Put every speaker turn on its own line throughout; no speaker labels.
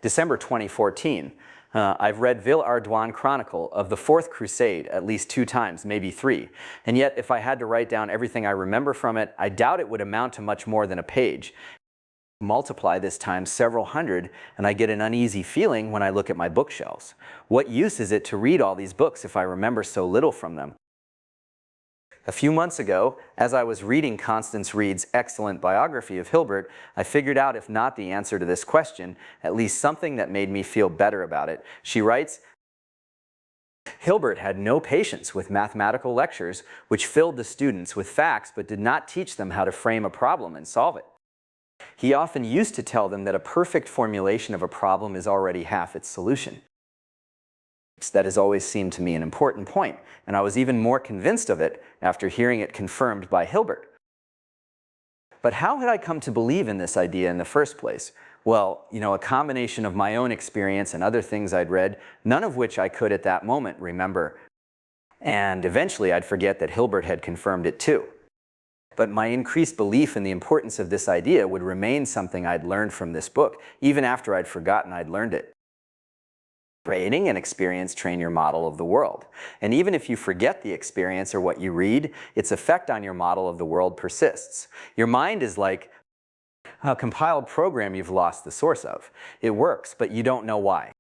December 2014. I've read Villehardouin Chronicle of the Fourth Crusade at least 2 times, maybe 3. And yet, if I had to write down everything I remember from it, I doubt it would amount to much more than a page. Multiply this times several hundred, and I get an uneasy feeling when I look at my bookshelves. What use is it to read all these books if I remember so little from them? A few months ago, as I was reading Constance Reed's excellent biography of Hilbert, I figured out, if not the answer to this question, at least something that made me feel better about it. She writes, Hilbert had no patience with mathematical lectures which filled the students with facts but did not teach them how to frame a problem and solve it. He often used to tell them that a perfect formulation of a problem is already half its solution. That has always seemed to me an important point, and I was even more convinced of it after hearing it confirmed by Hilbert. But how had I come to believe in this idea in the first place? Well, a combination of my own experience and other things I'd read, none of which I could at that moment remember. And eventually I'd forget that Hilbert had confirmed it too. But my increased belief in the importance of this idea would remain something I'd learned from this book, even after I'd forgotten I'd learned it. Reading and experience train your model of the world. And even if you forget the experience or what you read, its effect on your model of the world persists. Your mind is like a compiled program you've lost the source of. It works, but you don't know why.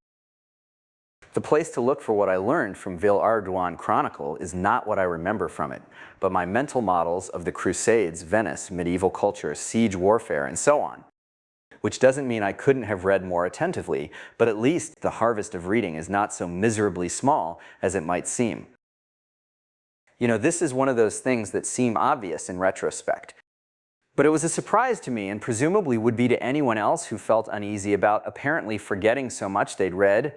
The place to look for what I learned from Villehardouin Chronicle is not what I remember from it, but my mental models of the Crusades, Venice, medieval culture, siege warfare, and so on. Which doesn't mean I couldn't have read more attentively, but at least the harvest of reading is not so miserably small as it might seem. This is one of those things that seem obvious in retrospect. But it was a surprise to me, and presumably would be to anyone else who felt uneasy about apparently forgetting so much they'd read.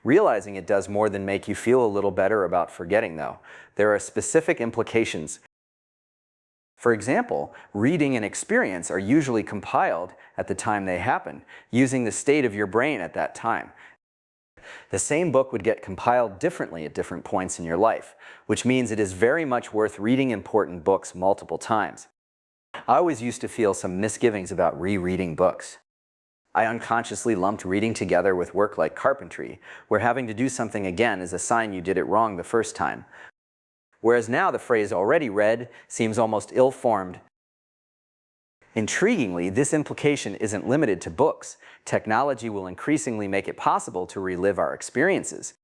Realizing it does more than make you feel a little better about forgetting, though. There are specific implications. For example, reading and experience are usually compiled at the time they happen, using the state of your brain at that time. The same book would get compiled differently at different points in your life, which means it is very much worth reading important books multiple times. I always used to feel some misgivings about rereading books. I unconsciously lumped reading together with work like carpentry, where having to do something again is a sign you did it wrong the first time. Whereas now the phrase already read seems almost ill-formed. Intriguingly, this implication isn't limited to books. Technology will increasingly make it possible to relive our experiences.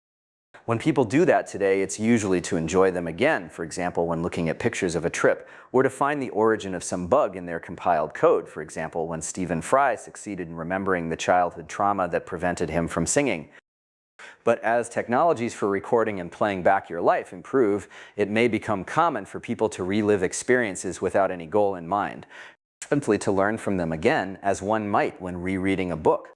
When people do that today, it's usually to enjoy them again, for example, when looking at pictures of a trip, or to find the origin of some bug in their compiled code, for example, when Stephen Fry succeeded in remembering the childhood trauma that prevented him from singing. But as technologies for recording and playing back your life improve, it may become common for people to relive experiences without any goal in mind, simply to learn from them again, as one might when rereading a book.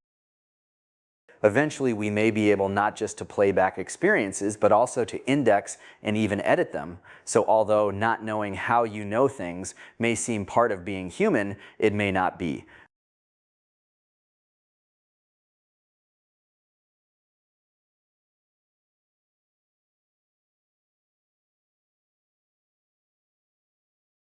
Eventually, we may be able not just to play back experiences, but also to index and even edit them. So although not knowing how you know things may seem part of being human, it may not be.